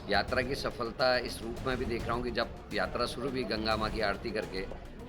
यात्रा की सफलता इस रूप में भी देख रहा हूँ कि जब यात्रा शुरू हुई गंगा माँ की आरती करके,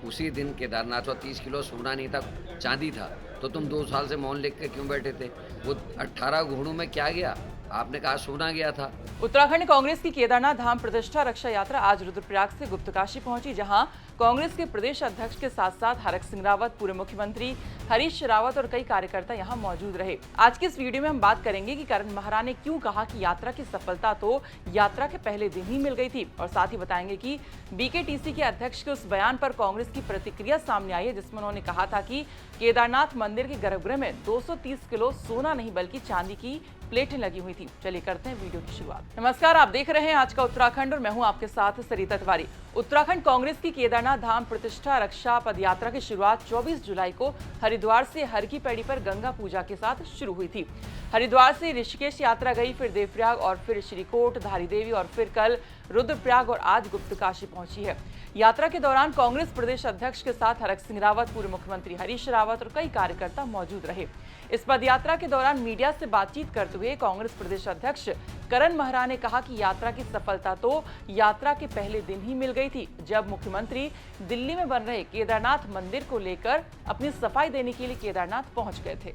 उसी दिन केदारनाथ और 30 किलो सोना नहीं था, चांदी था। तो तुम 2 साल से मौन लेके क्यों बैठे थे? वो 18 घोड़ों में क्या गया? आपने कहा सोना गया था। उत्तराखंड कांग्रेस की केदारनाथ धाम प्रतिष्ठा रक्षा यात्रा आज रुद्रप्रयाग से गुप्तकाशी पहुंची, जहां कांग्रेस के प्रदेश अध्यक्ष के साथ साथ हरक सिंह रावत, पूर्व मुख्यमंत्री हरीश रावत और कई कार्यकर्ता यहां मौजूद रहे। आज की इस वीडियो में हम बात करेंगे कि करण महरा ने क्यों कहा कि यात्रा की सफलता तो यात्रा के पहले दिन ही मिल गई थी, और साथ ही बताएंगे कि बीकेटीसी के अध्यक्ष के उस बयान पर कांग्रेस की प्रतिक्रिया सामने आई है, जिसमें उन्होंने कहा था कि केदारनाथ मंदिर के गर्भगृह में 230 किलो सोना नहीं बल्कि चांदी की प्लेटें लगी हुई थी। चलिए करते हैं वीडियो की शुरुआत। नमस्कार, आप देख रहे हैं आज का उत्तराखंड और मैं हूं आपके साथ सरिता तिवारी। उत्तराखंड कांग्रेस की केदारनाथ धाम प्रतिष्ठा रक्षा पदयात्रा की शुरुआत 24 जुलाई को हरिद्वार से हर की पैड़ी पर गंगा पूजा के साथ शुरू हुई थी। हरिद्वार से ऋषिकेश यात्रा गई, फिर देवप्रयाग और फिर श्रीकोट, धारी देवी और फिर कल रुद्रप्रयाग और आज गुप्तकाशी पहुंची है। यात्रा के दौरान कांग्रेस प्रदेश अध्यक्ष के साथ हरक सिंह रावत, पूर्व मुख्यमंत्री हरीश रावत और कई कार्यकर्ता मौजूद रहे। इस पदयात्रा के दौरान मीडिया से बातचीत करते हुए कांग्रेस प्रदेश अध्यक्ष करण महरा ने कहा कि यात्रा की सफलता तो यात्रा के पहले दिन ही मिल गई थी, जब मुख्यमंत्री दिल्ली में बन रहे केदारनाथ मंदिर को लेकर अपनी सफाई देने के लिए केदारनाथ पहुंच गए थे।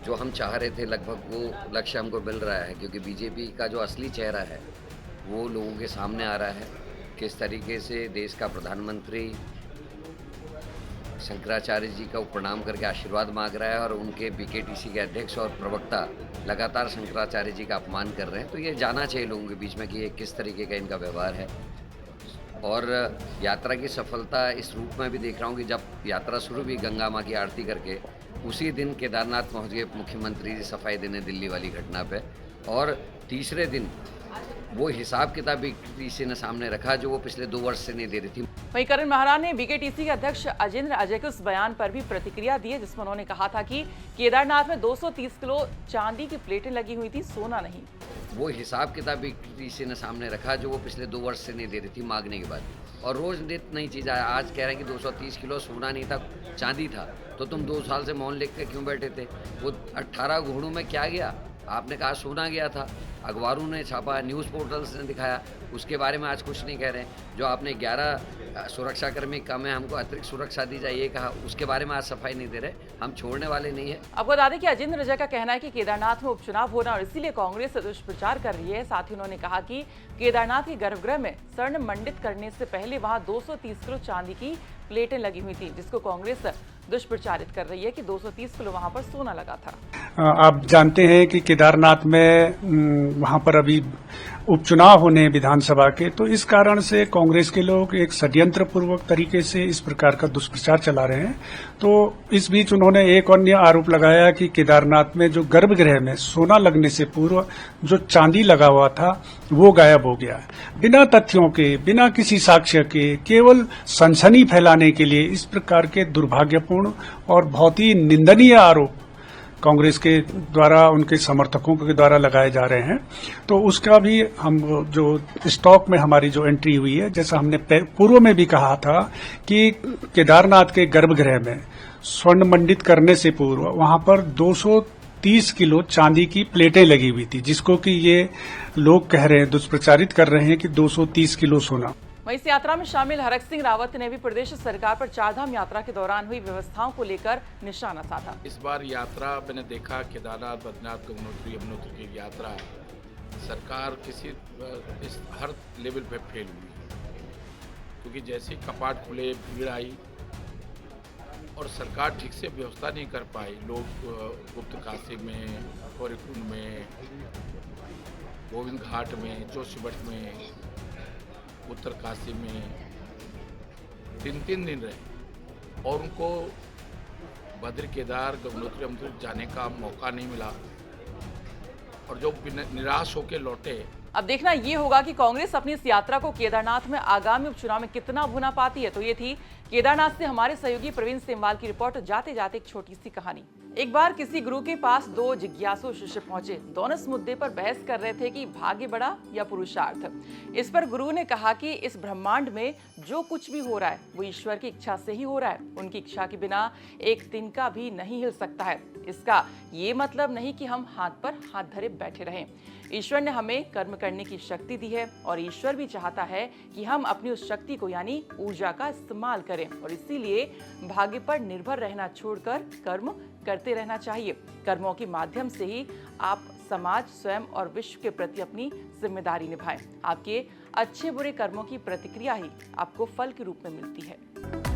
जो हम चाह रहे थे लगभग वो लक्ष्य हमको मिल रहा है, क्योंकि बीजेपी का जो असली चेहरा है वो लोगों के सामने आ रहा है। किस तरीके से देश का प्रधानमंत्री शंकराचार्य जी का प्रणाम करके आशीर्वाद मांग रहा है और उनके बीकेटीसी के अध्यक्ष और प्रवक्ता लगातार शंकराचार्य जी का अपमान कर रहे हैं, तो ये जाना चाहिए लोगों के बीच में कि ये किस तरीके का इनका व्यवहार है। और यात्रा की सफलता इस रूप में भी देख रहा हूँ कि जब यात्रा शुरू हुई गंगा माँ की आरती करके, उसी दिन केदारनाथ पहुँच गए मुख्यमंत्री जी सफाई देने दिल्ली वाली घटना पे, और तीसरे दिन वो हिसाब किताब बीकेटीसी ने सामने रखा जो वो पिछले 2 वर्ष से नहीं दे रही थी। वहीं करण महरा ने बीकेटीसी के अध्यक्ष अजेंद्र अजय के उस बयान पर भी प्रतिक्रिया दी है, जिसमें उन्होंने कहा था कि केदारनाथ में 230 किलो चांदी की प्लेटें लगी हुई थी, सोना नहीं। वो हिसाब किताब बीकेटीसी ने सामने रखा जो वो पिछले 2 वर्ष से नहीं दे रही थी मांगने के बाद, और रोज नित नई चीज़ आया। आज कह रहे हैं कि 230 किलो सोना नहीं था, चांदी था। तो तुम 2 साल से मौन लेके क्यों बैठे थे? वो 18 घोड़ों में क्या गया? आपने कहा सोना गया था, अखबारों ने छापा, न्यूज़ पोर्टल्स ने दिखाया, उसके बारे में आज कुछ नहीं कह रहे हैं। जो आपने 11 सुरक्षाकर्मी कम है, हमको अतिरिक्त सुरक्षा दी जाए, ये कहा, उसके बारे में आज सफाई नहीं दे रहे। हम छोड़ने वाले नहीं है। आपको बता दें कि अजेंद्र अजय का कहना है कि केदारनाथ में उपचुनाव होना और इसीलिए कांग्रेस दुष्प्रचार कर रही है। साथ ही उन्होंने कहा कि केदारनाथ के गर्भगृह में स्वर्ण मंडित करने से पहले वहां 230 किलो चांदी की प्लेटें लगी हुई थी, जिसको कांग्रेस दुष्प्रचारित कर रही है कि 230 किलो वहां पर सोना लगा था। आप जानते हैं कि केदारनाथ में वहां पर अभी उपचुनाव होने हैं विधानसभा के, तो इस कारण से कांग्रेस के लोग एक षड्यंत्र पूर्वक तरीके से इस प्रकार का दुष्प्रचार चला रहे हैं। तो इस बीच उन्होंने एक अन्य आरोप लगाया कि केदारनाथ में जो गर्भगृह में सोना लगने से पूर्व जो चांदी लगा हुआ था वो गायब हो गया। बिना तथ्यों के, बिना किसी साक्ष्य के, केवल सनसनी फैलाने के लिए इस प्रकार के दुर्भाग्यपूर्ण और बहुत ही निंदनीय आरोप कांग्रेस के द्वारा, उनके समर्थकों के द्वारा लगाए जा रहे हैं। तो उसका भी हम जो स्टॉक में हमारी जो एंट्री हुई है, जैसा हमने पूर्व में भी कहा था कि केदारनाथ के गर्भगृह में स्वर्ण मंडित करने से पूर्व वहां पर 230 किलो चांदी की प्लेटें लगी हुई थी, जिसको कि ये लोग कह रहे हैं, दुष्प्रचारित कर रहे हैं कि 230 किलो सोना। वहीं इस यात्रा में शामिल हरक सिंह रावत ने भी प्रदेश सरकार पर चारधाम यात्रा के दौरान हुई व्यवस्थाओं को लेकर निशाना साधा। इस बार यात्रा मैंने देखा केदारनाथ, बद्रीनाथ, गंगोत्री, यमुनोत्री की यात्रा सरकार इस हर लेवल पे फेल हुई, क्योंकि जैसे ही कपाट खुले भीड़ आई और सरकार ठीक से व्यवस्था नहीं कर पाई। लोग गुप्तकाशी में, गौरीकुंड में, गोविंद घाट में, जोशीमठ में, उत्तरकाशी में 3-3 दिन रहे और उनको बद्री, केदार, गंगोत्री, यमुनोत्री जाने का मौका नहीं मिला और जो निराश होकर लौटे। अब देखना ये होगा कि कांग्रेस अपनी इस यात्रा को केदारनाथ में आगामी उपचुनाव में कितना भुना पाती है। तो ये थी केदारनाथ से हमारे सहयोगी प्रवीण सेमवाल की रिपोर्ट। जाते जाते एक छोटी सी कहानी। एक बार किसी गुरु के पास 2 जिज्ञासु शिष्य पहुंचे। दोनों इस मुद्दे पर बहस कर रहे थे कि भाग्य बड़ा या पुरुषार्थ। इस पर गुरु ने कहा कि इस ब्रह्मांड में जो कुछ भी हो रहा है वो ईश्वर की इच्छा से ही हो रहा है। उनकी इच्छा के बिना एक तिनका भी नहीं हिल सकता है। इसका ये मतलब नहीं कि हम हाथ पर हाथ धरे बैठे रहें। ईश्वर ने हमें कर्म करने की शक्ति दी है और ईश्वर भी चाहता है कि हम अपनी उस शक्ति को यानी ऊर्जा का इस्तेमाल करें और इसीलिए भाग्य पर निर्भर रहना छोड़कर कर्म करते रहना चाहिए। कर्मों के माध्यम से ही आप समाज, स्वयं और विश्व के प्रति अपनी जिम्मेदारी निभाएं। आपके अच्छे बुरे कर्मों की प्रतिक्रिया ही आपको फल के रूप में मिलती है।